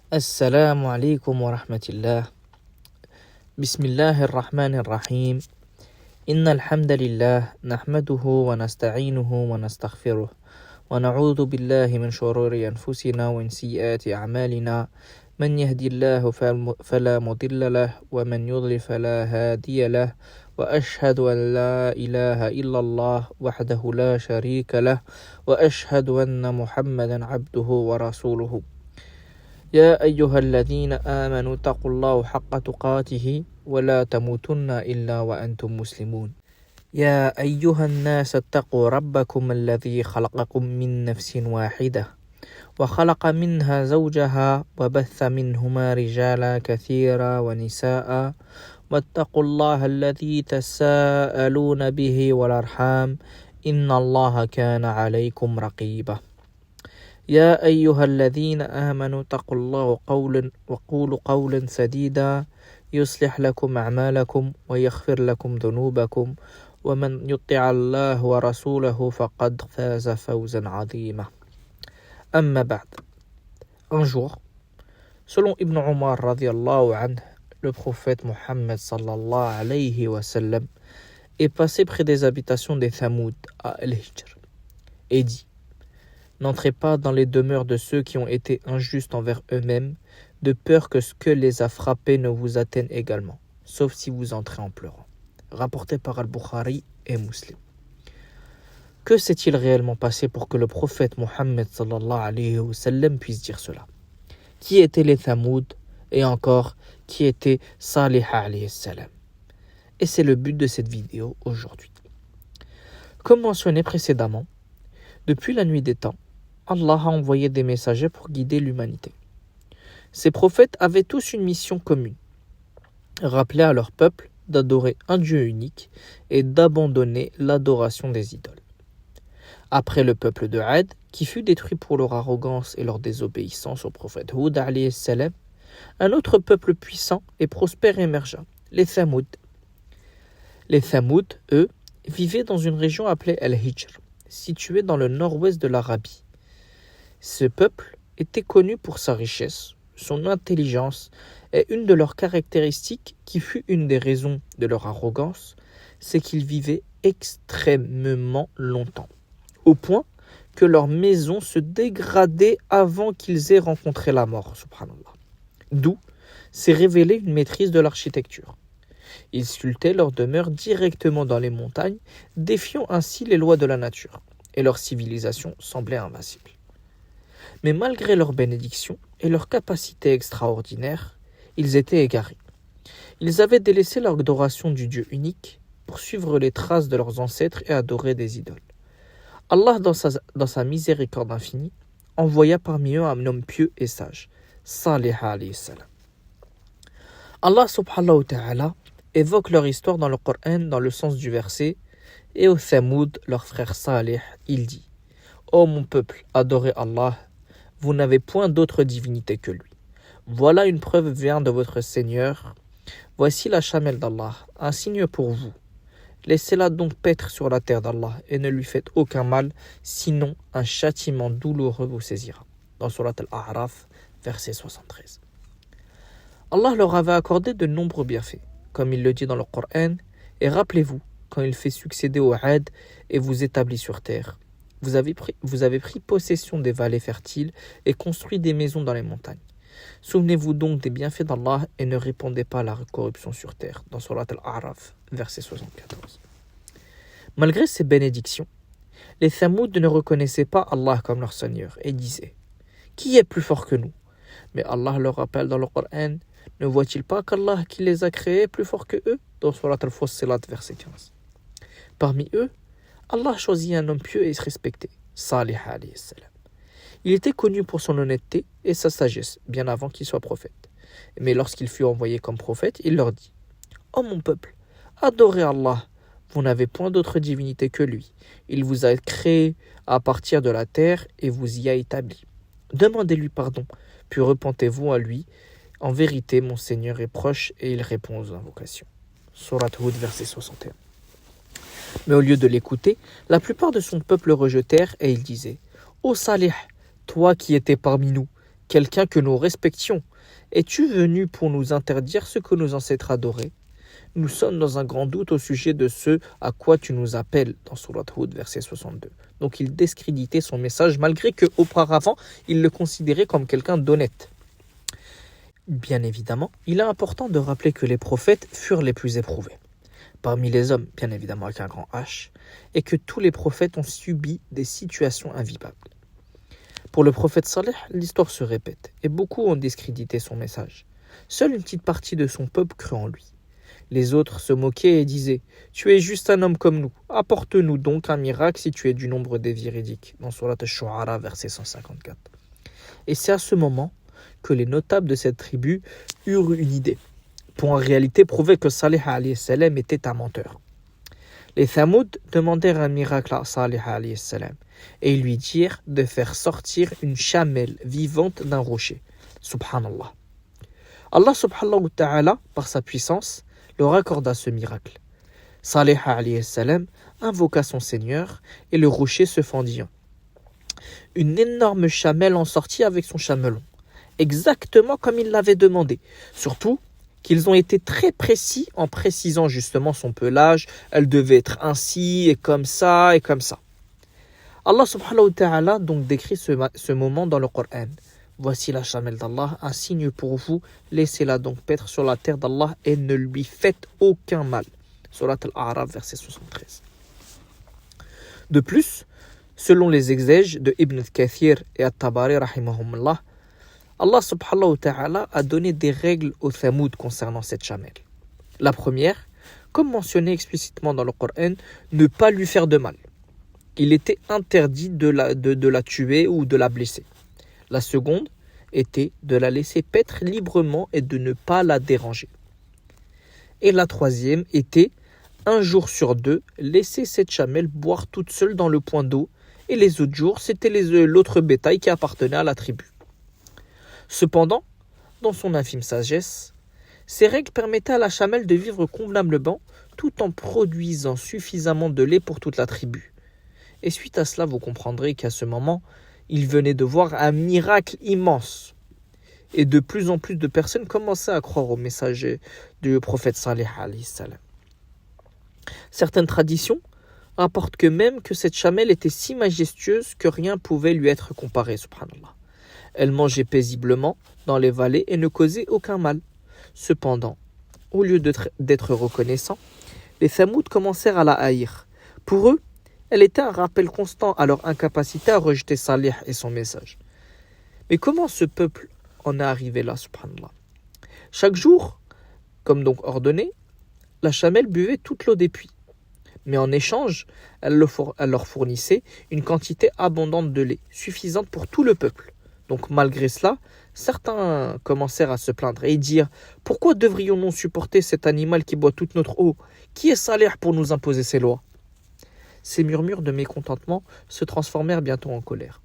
السلام عليكم ورحمة الله. بسم الله الرحمن الرحيم. إن الحمد لله نحمده ونستعينه ونستغفره ونعوذ بالله من شرور أنفسنا ومن سيئات أعمالنا. من يهدي الله فلا مضل له ومن يضلل فلا هادي له وأشهد أن لا إله إلا الله وحده لا شريك له وأشهد أن محمدا عبده ورسوله. يا أيها الذين آمنوا اتقوا الله حق تقاته ولا تموتن إلا وأنتم مسلمون. يا أيها الناس اتقوا ربكم الذي خلقكم من نفس واحدة وخلق منها زوجها وبث منهما رجالا كثيرا ونساء واتقوا الله الذي تساءلون به والأرحام إن الله كان عليكم رقيبا. يا أيها الذين آمنوا اتقوا الله وقولوا قولا سديدا يصلح لكم أعمالكم ويغفر لكم ذنوبكم ومن يطع الله ورسوله فقد فاز فوزا عظيما. أما بعد. Un jour, selon Ibn Omar radiallahu anhu, le prophète Mohammed sallallahu alayhi wa sallam est passé près des habitations des Thamoud à Al-Hijr et dit: N'entrez pas dans les demeures de ceux qui ont été injustes envers eux-mêmes, de peur que ce que les a frappés ne vous atteigne également, sauf si vous entrez en pleurant. Rapporté par Al-Bukhari et Muslim. Que s'est-il réellement passé pour que le prophète Mohammed sallallahu alayhi wa sallam puisse dire cela? Qui étaient les Thamoud et encore qui était Salih alayhi salam? Et c'est le but de cette vidéo aujourd'hui. Comme mentionné précédemment, depuis la nuit des temps, Allah a envoyé des messagers pour guider l'humanité. Ces prophètes avaient tous une mission commune: rappeler à leur peuple d'adorer un Dieu unique et d'abandonner l'adoration des idoles. Après le peuple de Ad, qui fut détruit pour leur arrogance et leur désobéissance au prophète Hud alayhi salam, un autre peuple puissant et prospère émergea, les Thamoud. Les Thamoud, eux, vivaient dans une région appelée Al-Hijr, située dans le nord-ouest de l'Arabie. Ce peuple était connu pour sa richesse, son intelligence, et une de leurs caractéristiques, qui fut une des raisons de leur arrogance, c'est qu'ils vivaient extrêmement longtemps, au point que leurs maisons se dégradaient avant qu'ils aient rencontré la mort, subhanallah. D'où s'est révélée une maîtrise de l'architecture. Ils sculptaient leur demeure directement dans les montagnes, défiant ainsi les lois de la nature, et leur civilisation semblait invincible. Mais malgré leur bénédiction et leur capacité extraordinaire, ils étaient égarés. Ils avaient délaissé l'adoration du Dieu unique pour suivre les traces de leurs ancêtres et adorer des idoles. Allah, dans sa miséricorde infinie, envoya parmi eux un homme pieux et sage, Salih alayhi salam. Allah subhanahu wa ta'ala évoque leur histoire dans le Coran dans le sens du verset: et au Thamoud, leur frère Salih, il dit: Ô mon peuple, adorez Allah, vous n'avez point d'autre divinité que lui. Voilà une preuve vient de votre Seigneur. Voici la chamelle d'Allah, un signe pour vous. Laissez-la donc paître sur la terre d'Allah et ne lui faites aucun mal, sinon un châtiment douloureux vous saisira. Dans Surat Al-A'raf, verset 73. Allah leur avait accordé de nombreux bienfaits, comme il le dit dans le Coran, et rappelez-vous, quand il fait succéder au Had et vous établit sur terre. Vous avez pris possession des vallées fertiles et construit des maisons dans les montagnes. Souvenez-vous donc des bienfaits d'Allah et ne répandez pas la corruption sur terre. Dans Surat Al-A'raf, verset 74. Malgré ces bénédictions, les Thamoud ne reconnaissaient pas Allah comme leur Seigneur et disaient: Qui est plus fort que nous? Mais Allah leur rappelle dans le Coran: Ne voit-il pas qu'Allah qui les a créés est plus fort que eux? Dans Surat Al-Fussilat, verset 15. Parmi eux, Allah choisit un homme pieux et respecté, Salih alayhi salam. Il était connu pour son honnêteté et sa sagesse, bien avant qu'il soit prophète. Mais lorsqu'il fut envoyé comme prophète, il leur dit: Ô mon peuple, adorez Allah, vous n'avez point d'autre divinité que lui. Il vous a créé à partir de la terre et vous y a établi. Demandez-lui pardon, puis repentez-vous à lui. En vérité, mon Seigneur est proche et il répond aux invocations. Surat Hud, verset 61. Mais au lieu de l'écouter, la plupart de son peuple le rejetèrent et ils disaient: Ô Salih, toi qui étais parmi nous, quelqu'un que nous respections. Es-tu venu pour nous interdire ce que nos ancêtres adoraient? Nous sommes dans un grand doute au sujet de ce à quoi tu nous appelles, dans Surat Hud, verset 62. Donc il discréditait son message, malgré qu'auparavant, il le considérait comme quelqu'un d'honnête. Bien évidemment, il est important de rappeler que les prophètes furent les plus éprouvés. Parmi les hommes, bien évidemment avec un grand H, et que tous les prophètes ont subi des situations invivables. Pour le prophète Salih, l'histoire se répète, et beaucoup ont discrédité son message. Seule une petite partie de son peuple crut en lui. Les autres se moquaient et disaient « Tu es juste un homme comme nous, apporte-nous donc un miracle si tu es du nombre des véridiques » dans Surat Ash-Shu'ara, verset 154. Et c'est à ce moment que les notables de cette tribu eurent une idée, pour en réalité prouver que Salih alayhi salam était un menteur. Les Thamoud demandèrent un miracle à Salih alayhi salam et lui dirent de faire sortir une chamelle vivante d'un rocher. Subhanallah. Allah subhanahu wa ta'ala, par sa puissance, leur accorda ce miracle. Salih alayhi salam invoqua son Seigneur et le rocher se fendit. Une énorme chamelle en sortit avec son chamelon, exactement comme il l'avait demandé. Surtout qu'ils ont été très précis en précisant justement son pelage. Elle devait être ainsi et comme ça et comme ça. Allah subhanahu wa ta'ala donc décrit ce moment dans le Coran. Voici la chamelle d'Allah, un signe pour vous, laissez-la donc paître sur la terre d'Allah et ne lui faites aucun mal. Surat Al-A'raf, verset 73. De plus, selon les exèges de Ibn Kathir et At-Tabari rahimahumullah, Allah subhanahu wa ta'ala a donné des règles aux Thamoud concernant cette chamelle. La première, comme mentionné explicitement dans le Coran, ne pas lui faire de mal. Il était interdit de la tuer ou de la blesser. La seconde était de la laisser paître librement et de ne pas la déranger. Et la troisième était, un jour sur deux, laisser cette chamelle boire toute seule dans le point d'eau, et les autres jours, c'était l'autre bétail qui appartenait à la tribu. Cependant, dans son infime sagesse, ces règles permettaient à la chamelle de vivre convenablement tout en produisant suffisamment de lait pour toute la tribu. Et suite à cela, vous comprendrez qu'à ce moment, il venait de voir un miracle immense. Et de plus en plus de personnes commençaient à croire au message du prophète Salih alayhi salam. Certaines traditions rapportent que même que cette chamelle était si majestueuse que rien pouvait lui être comparé, subhanallah. Elle mangeait paisiblement dans les vallées et ne causait aucun mal. Cependant, au lieu d'être reconnaissants, les Thamoud commencèrent à la haïr. Pour eux, elle était un rappel constant à leur incapacité à rejeter Salih et son message. Mais comment ce peuple en est arrivé là, subhanallah? Chaque jour, comme donc ordonné, la chamelle buvait toute l'eau des puits. Mais en échange, elle leur fournissait une quantité abondante de lait, suffisante pour tout le peuple. Donc malgré cela, certains commencèrent à se plaindre et dire « Pourquoi devrions-nous supporter cet animal qui boit toute notre eau? Qui est Salih pour nous imposer ces lois ?» Ces murmures de mécontentement se transformèrent bientôt en colère.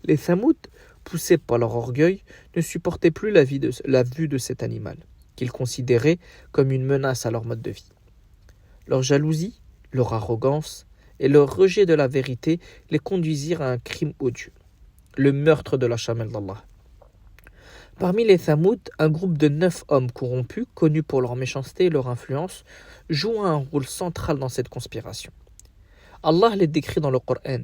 Les Thamoud, poussés par leur orgueil, ne supportaient plus la vue de cet animal, qu'ils considéraient comme une menace à leur mode de vie. Leur jalousie, leur arrogance et leur rejet de la vérité les conduisirent à un crime odieux, le meurtre de la chamelle d'Allah. Parmi les Thamoud, un groupe de 9 hommes corrompus, connus pour leur méchanceté et leur influence, joua un rôle central dans cette conspiration. Allah les décrit dans le Coran.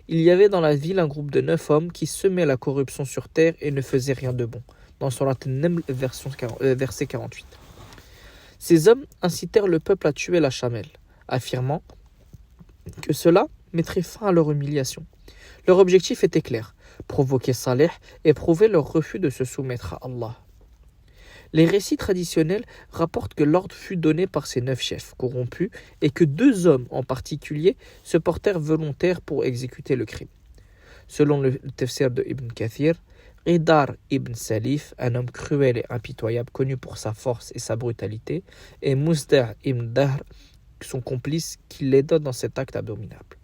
Il y avait dans la ville un groupe de 9 hommes qui semaient la corruption sur terre et ne faisaient rien de bon, dans Surat An-Naml, verset 48. Ces hommes incitèrent le peuple à tuer la chamelle, affirmant que cela mettrait fin à leur humiliation. Leur objectif était clair, provoquer Salih et prouver leur refus de se soumettre à Allah. Les récits traditionnels rapportent que l'ordre fut donné par ces 9 chefs corrompus et que 2 hommes en particulier se portèrent volontaires pour exécuter le crime. Selon le tafsir de Ibn Kathir, Idar ibn Salif, un homme cruel et impitoyable connu pour sa force et sa brutalité, et Musda' ibn Dahr, son complice, qui l'aida dans cet acte abominable.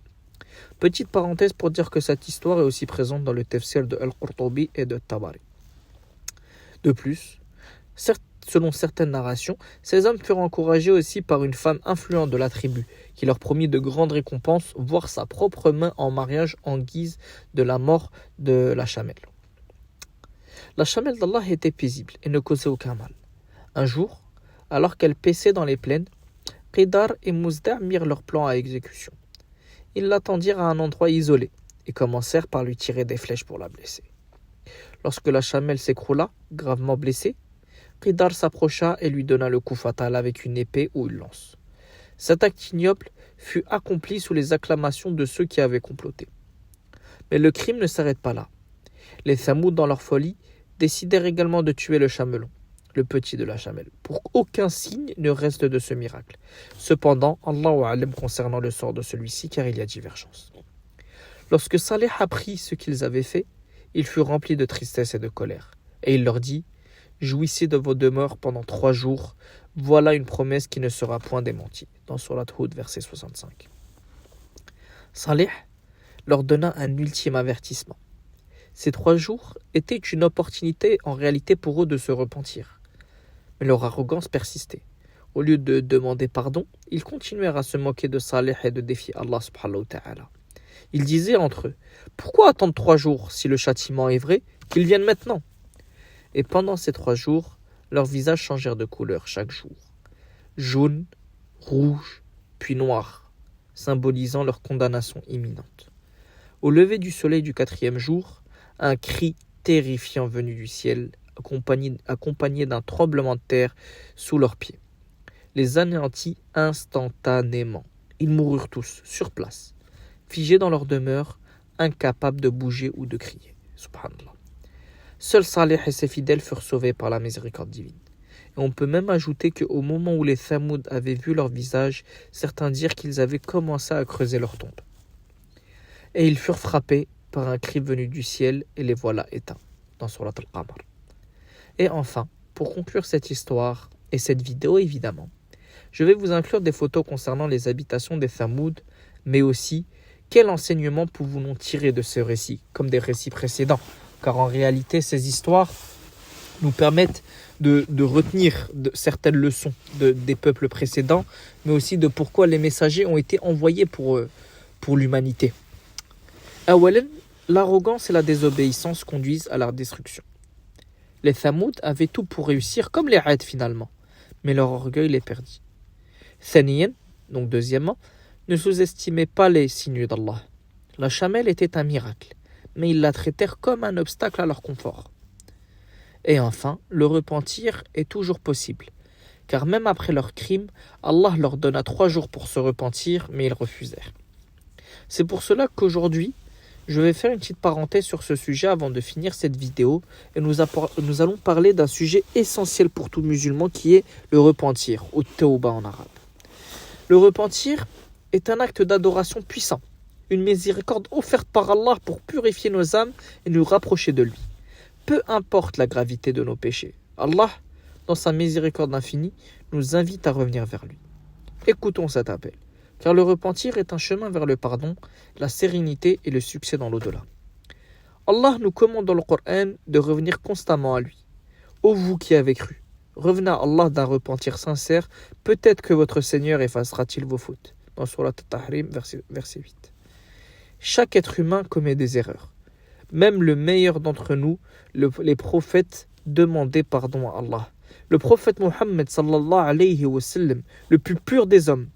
Petite parenthèse pour dire que cette histoire est aussi présente dans le tafsir de Al-Qurtubi et de Tabari. De plus, selon certaines narrations, ces hommes furent encouragés aussi par une femme influente de la tribu, qui leur promit de grandes récompenses, voire sa propre main en mariage en guise de la mort de la chamelle. La chamelle d'Allah était paisible et ne causait aucun mal. Un jour, alors qu'elle paissait dans les plaines, Qidar et Mouzda mirent leur plan à exécution. Ils l'attendirent à un endroit isolé et commencèrent par lui tirer des flèches pour la blesser. Lorsque la chamelle s'écroula, gravement blessée, Qidar s'approcha et lui donna le coup fatal avec une épée ou une lance. Cet acte ignoble fut accompli sous les acclamations de ceux qui avaient comploté. Mais le crime ne s'arrête pas là. Les Thamouds, dans leur folie, décidèrent également de tuer le chamelon, le petit de la chamelle, pour qu'aucun signe ne reste de ce miracle. Cependant, Allahu a'lam concernant le sort de celui-ci, car il y a divergence. Lorsque Saleh apprit ce qu'ils avaient fait, il fut rempli de tristesse et de colère. Et il leur dit « Jouissez de vos demeures pendant 3 jours. Voilà une promesse qui ne sera point démentie. » Dans Surat Hud, verset 65. Saleh leur donna un ultime avertissement. Ces 3 jours étaient une opportunité en réalité pour eux de se repentir. Mais leur arrogance persistait. Au lieu de demander pardon, ils continuèrent à se moquer de Saleh et de défier Allah subhanahu wa ta'ala. Ils disaient entre eux « Pourquoi attendre 3 jours si le châtiment est vrai, qu'ils viennent maintenant ?» Et pendant ces 3 jours, leurs visages changèrent de couleur chaque jour. Jaune, rouge, puis noir, symbolisant leur condamnation imminente. Au lever du soleil du 4e jour, un cri terrifiant venu du ciel, accompagné d'un tremblement de terre sous leurs pieds, les anéantit instantanément. Ils moururent tous, sur place, figés dans leur demeure, incapables de bouger ou de crier. Subhanallah. Seuls Saleh et ses fidèles furent sauvés par la miséricorde divine. Et on peut même ajouter qu'au moment où les Thamouds avaient vu leur visage, certains dirent qu'ils avaient commencé à creuser leur tombe. Et ils furent frappés par un cri venu du ciel et les voilà éteints, dans Surat Al-Qamar. Et enfin, pour conclure cette histoire, et cette vidéo évidemment, je vais vous inclure des photos concernant les habitations des Thamouds, mais aussi quel enseignement pouvons-nous tirer de ce récit, comme des récits précédents, car en réalité ces histoires nous permettent de retenir certaines leçons des peuples précédents, mais aussi de pourquoi les messagers ont été envoyés pour l'humanité. Awalan, l'arrogance et la désobéissance conduisent à leur destruction. Les Thamouds avaient tout pour réussir, comme les Aad finalement, mais leur orgueil les perdit. Thaniyan, donc deuxièmement, ne sous-estimez pas les signes d'Allah. La chamelle était un miracle, mais ils la traitèrent comme un obstacle à leur confort. Et enfin, le repentir est toujours possible, car même après leur crime, Allah leur donna 3 jours pour se repentir, mais ils refusèrent. C'est pour cela qu'aujourd'hui, je vais faire une petite parenthèse sur ce sujet avant de finir cette vidéo, et nous allons parler d'un sujet essentiel pour tout musulman qui est le repentir, ou tawba en arabe. Le repentir est un acte d'adoration puissant, une miséricorde offerte par Allah pour purifier nos âmes et nous rapprocher de lui. Peu importe la gravité de nos péchés, Allah, dans sa miséricorde infinie, nous invite à revenir vers lui. Écoutons cet appel, car le repentir est un chemin vers le pardon, la sérénité et le succès dans l'au-delà. Allah nous commande dans le Coran de revenir constamment à lui. Ô vous qui avez cru, revenez à Allah d'un repentir sincère, peut-être que votre Seigneur effacera-t-il vos fautes. Dans Surat At-Tahrim, verset 8. Chaque être humain commet des erreurs. Même le meilleur d'entre nous, les prophètes, demandaient pardon à Allah. Le prophète Mohammed sallallahu alayhi wa sallam, le plus pur des hommes,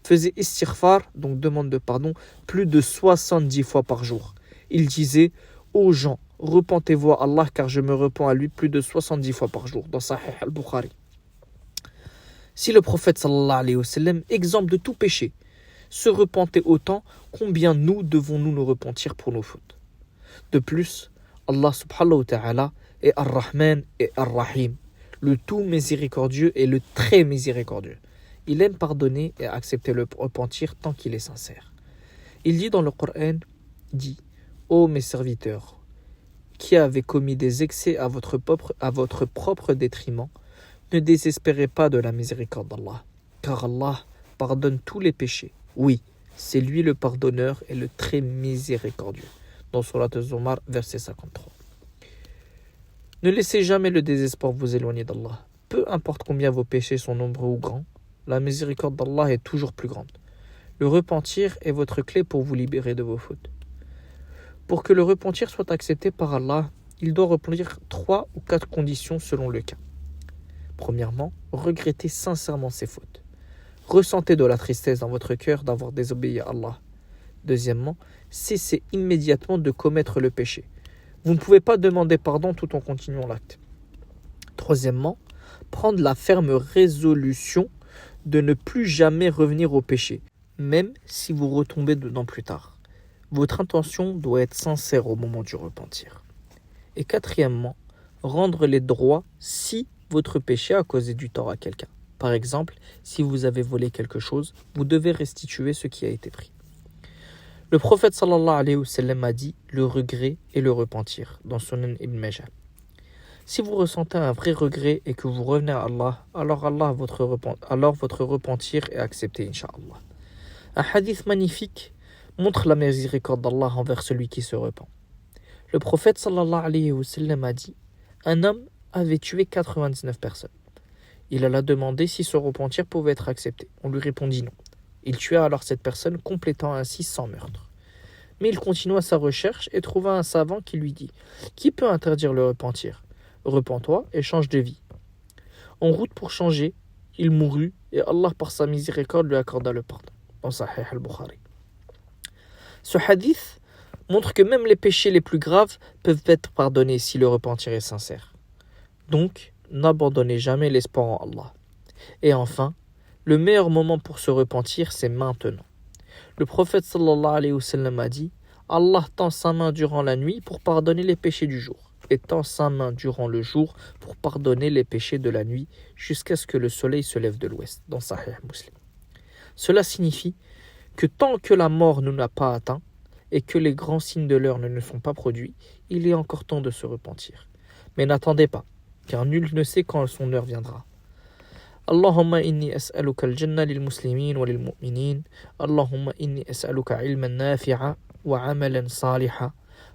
faisait istighfar, donc demande de pardon, plus de 70 fois par jour. Il disait aux gens, repentez-vous à Allah car je me repens à lui plus de 70 fois par jour, dans Sahih al-Bukhari. Si le prophète sallallahu alayhi wa sallam, exempt de tout péché, se repentait autant, combien nous devons-nous nous repentir pour nos fautes? De plus, Allah subhanahu wa ta'ala est Ar-Rahman et Ar-Rahim, le tout miséricordieux et le très miséricordieux. Il aime pardonner et accepter le repentir tant qu'il est sincère. Il dit dans le Coran, dit, ô mes serviteurs, qui avez commis des excès à votre propre détriment, ne désespérez pas de la miséricorde d'Allah, car Allah pardonne tous les péchés. Oui, c'est lui le pardonneur et le très miséricordieux. Dans Surat Az-Zumar, verset 53. Ne laissez jamais le désespoir vous éloigner d'Allah. Peu importe combien vos péchés sont nombreux ou grands, la miséricorde d'Allah est toujours plus grande. Le repentir est votre clé pour vous libérer de vos fautes. Pour que le repentir soit accepté par Allah, il doit remplir 3 ou 4 conditions selon le cas. Premièrement, regrettez sincèrement ses fautes. Ressentez de la tristesse dans votre cœur d'avoir désobéi à Allah. Deuxièmement, cessez immédiatement de commettre le péché. Vous ne pouvez pas demander pardon tout en continuant l'acte. Troisièmement, prendre la ferme résolution de ne plus jamais revenir au péché, même si vous retombez dedans plus tard. Votre intention doit être sincère au moment du repentir. Et quatrièmement, rendre les droits si votre péché a causé du tort à quelqu'un. Par exemple, si vous avez volé quelque chose, vous devez restituer ce qui a été pris. Le prophète sallallahu alayhi wa sallam a dit le regret et le repentir dans Sunan Ibn Majah. Si vous ressentez un vrai regret et que vous revenez à Allah, alors votre repentir est accepté, Inch'Allah. Un hadith magnifique montre la miséricorde d'Allah envers celui qui se repent. Le prophète sallallahu alayhi wa sallam a dit un homme avait tué 99 personnes. Il alla demander si ce repentir pouvait être accepté. On lui répondit non. Il tua alors cette personne, complétant ainsi 100 meurtres. Mais il continua sa recherche et trouva un savant qui lui dit « Qui peut interdire le repentir ? Repens-toi et change de vie. » En route pour changer, il mourut et Allah par sa miséricorde lui accorda le pardon. Dans Sahih al-Bukhari. Ce hadith montre que même les péchés les plus graves peuvent être pardonnés si le repentir est sincère. Donc, n'abandonnez jamais l'espoir en Allah. Et enfin, le meilleur moment pour se repentir, c'est maintenant. Le prophète sallallahu alayhi wa sallam a dit « Allah tend sa main durant la nuit pour pardonner les péchés du jour, et tend sa main durant le jour pour pardonner les péchés de la nuit, jusqu'à ce que le soleil se lève de l'ouest. » Dans Sahih Muslim. Cela signifie que tant que la mort ne nous a pas atteint, et que les grands signes de l'heure ne nous sont pas produits, il est encore temps de se repentir. Mais n'attendez pas, car nul ne sait quand son heure viendra. اللهم إني أسألك الجنة للمسلمين وللمؤمنين اللهم إني أسألك علما نافعا وعملا صالحا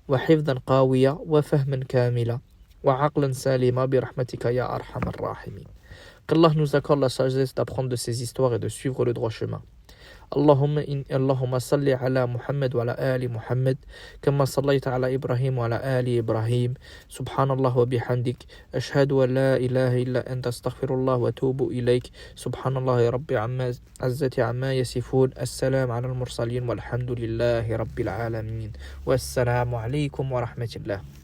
وحفظا قاويا وفهما كاملا وعقلا سالما برحمتك يا أرحم الراحمين. Qu'Allah nous accorde la sagesse d'apprendre de ces histoires et de suivre le droit chemin. اللهم صل على محمد وعلى آل محمد كما صليت على إبراهيم وعلى آل إبراهيم سبحان الله وبحمدك أشهد أن لا إله إلا أنت أستغفر الله وأتوب إليك سبحان الله رب عزة عما يصفون السلام على المرسلين والحمد لله رب العالمين والسلام عليكم ورحمة الله.